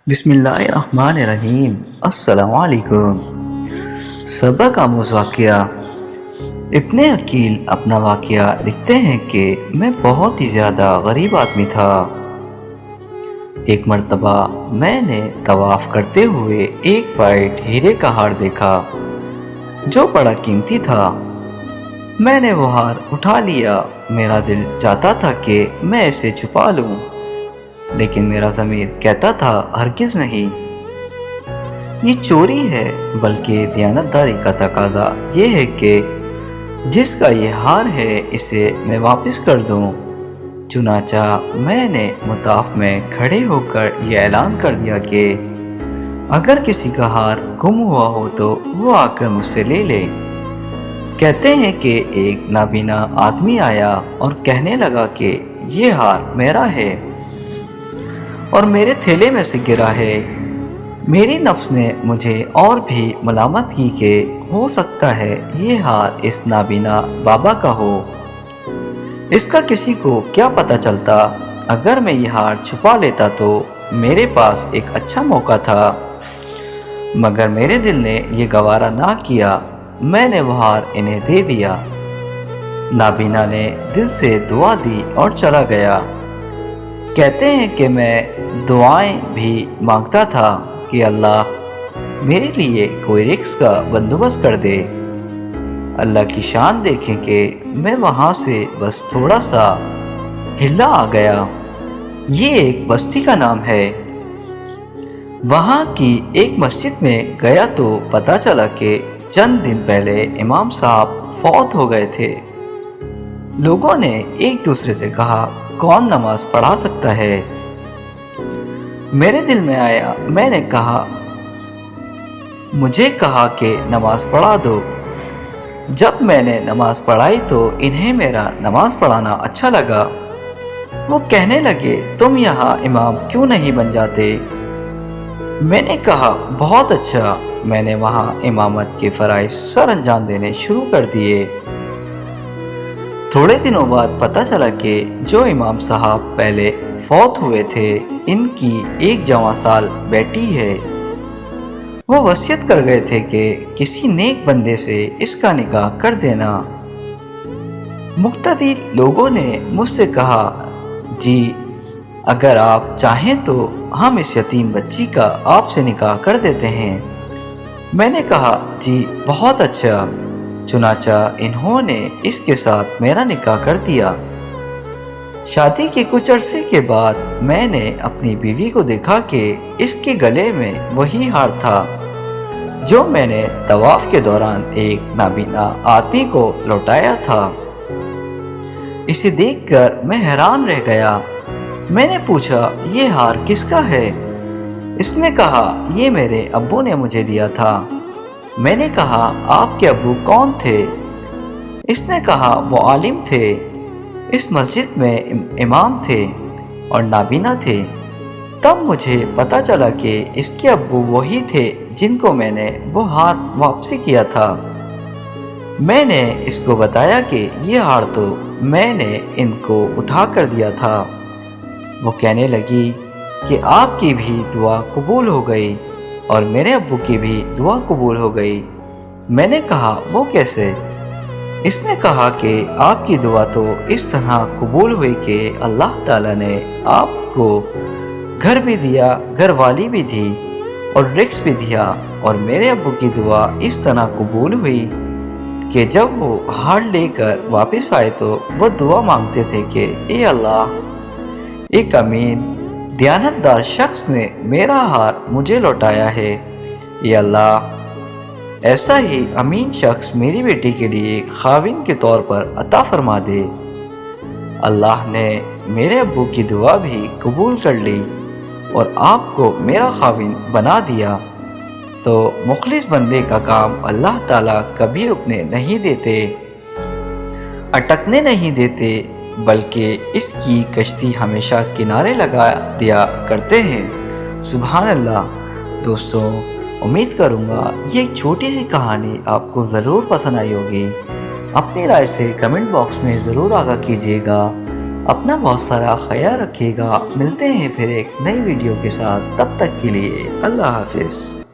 بسم اللہ الرحمن الرحیم۔ السلام علیکم۔ سبق آموز واقعہ۔ ابن عقیل اپنا واقعہ لکھتے ہیں کہ میں بہت ہی زیادہ غریب آدمی تھا۔ ایک مرتبہ میں نے طواف کرتے ہوئے ایک وائٹ ہیرے کا ہار دیکھا جو بڑا قیمتی تھا۔ میں نے وہ ہار اٹھا لیا۔ میرا دل چاہتا تھا کہ میں اسے چھپا لوں، لیکن میرا ضمیر کہتا تھا ہرگز نہیں، یہ چوری ہے۔ بلکہ دیانتداری کا تقاضا یہ ہے کہ جس کا یہ ہار ہے اسے میں واپس کر دوں۔ چنانچہ میں نے مطاف میں کھڑے ہو کر یہ اعلان کر دیا کہ اگر کسی کا ہار گم ہوا ہو تو وہ آ کر مجھ سے لے لے۔ کہتے ہیں کہ ایک نابینا آدمی آیا اور کہنے لگا کہ یہ ہار میرا ہے اور میرے تھیلے میں سے گرا ہے۔ میری نفس نے مجھے اور بھی ملامت کی کہ ہو سکتا ہے یہ ہار اس نابینا بابا کا ہو، اس کا کسی کو کیا پتہ چلتا۔ اگر میں یہ ہار چھپا لیتا تو میرے پاس ایک اچھا موقع تھا، مگر میرے دل نے یہ گوارا نہ کیا۔ میں نے وہ ہار انہیں دے دیا۔ نابینا نے دل سے دعا دی اور چلا گیا۔ کہتے ہیں کہ میں دعائیں بھی مانگتا تھا کہ اللہ میرے لیے کوئی رزق کا بندوبست کر دے۔ اللہ کی شان دیکھیں کہ میں وہاں سے بس تھوڑا سا ہلا آ گیا۔ یہ ایک بستی کا نام ہے۔ وہاں کی ایک مسجد میں گیا تو پتہ چلا کہ چند دن پہلے امام صاحب فوت ہو گئے تھے۔ لوگوں نے ایک دوسرے سے کہا کون نماز پڑھا سکتا ہے؟ میرے دل میں آیا، میں نے کہا مجھے کہا کہ نماز پڑھا دو۔ جب میں نے نماز پڑھائی تو انہیں میرا نماز پڑھانا اچھا لگا۔ وہ کہنے لگے تم یہاں امام کیوں نہیں بن جاتے؟ میں نے کہا بہت اچھا۔ میں نے وہاں امامت کے فرائض سر انجام دینے شروع کر دیے۔ تھوڑے دنوں بعد پتہ چلا کہ جو امام صاحب پہلے فوت ہوئے تھے ان کی ایک جوان سال بیٹی ہے۔ وہ وصیت کر گئے تھے کہ کسی نیک بندے سے اس کا نکاح کر دینا۔ مقتدی لوگوں نے مجھ سے کہا جی اگر آپ چاہیں تو ہم اس یتیم بچی کا آپ سے نکاح کر دیتے ہیں۔ میں نے کہا جی بہت اچھا۔ چنانچہ انہوں نے اس کے ساتھ میرا نکاح کر دیا۔ شادی کے کچھ عرصے کے بعد میں نے اپنی بیوی کو دیکھا کہ اس کے گلے میں وہی ہار تھا جو میں نے طواف کے دوران ایک نابینا آدمی کو لوٹایا تھا۔ اسے دیکھ کر میں حیران رہ گیا۔ میں نے پوچھا یہ ہار کس کا ہے؟ اس نے کہا یہ میرے ابو نے مجھے دیا تھا۔ میں نے کہا آپ کے ابو کون تھے؟ اس نے کہا وہ عالم تھے، اس مسجد میں امام تھے اور نابینا تھے۔ تب مجھے پتہ چلا کہ اس کے ابو وہی تھے جن کو میں نے وہ ہار واپسی کیا تھا۔ میں نے اس کو بتایا کہ یہ ہار تو میں نے ان کو اٹھا کر دیا تھا۔ وہ کہنے لگی کہ آپ کی بھی دعا قبول ہو گئی اور میرے ابو کی بھی دعا قبول ہو گئی۔ میں نے کہا وہ کیسے؟ اس نے کہا کہ آپ کی دعا تو اس طرح قبول ہوئی کہ اللہ تعالیٰ نے آپ کو گھر بھی دیا، گھر والی بھی دی اور رزق بھی دیا، اور میرے ابو کی دعا اس طرح قبول ہوئی کہ جب وہ ہار لے کر واپس آئے تو وہ دعا مانگتے تھے کہ اے اللہ، ایک امین دیانتدار شخص نے میرا ہار مجھے لوٹایا ہے۔ یا اللہ، ایسا ہی امین شخص میری بیٹی کے لیے خاوند کے طور پر عطا فرما دے۔ اللہ نے میرے ابو کی دعا بھی قبول کر لی اور آپ کو میرا خاوند بنا دیا۔ تو مخلص بندے کا کام اللہ تعالیٰ کبھی رکنے نہیں دیتے، اٹکنے نہیں دیتے، بلکہ اس کی کشتی ہمیشہ کنارے لگا دیا کرتے ہیں۔ سبحان اللہ۔ دوستوں، امید کروں گا یہ ایک چھوٹی سی کہانی آپ کو ضرور پسند آئی ہوگی۔ اپنی رائے سے کمنٹ باکس میں ضرور آگاہ کیجیے گا۔ اپنا بہت سارا خیال رکھیے گا، ملتے ہیں پھر ایک نئی ویڈیو کے ساتھ، تب تک کے لیے اللہ حافظ۔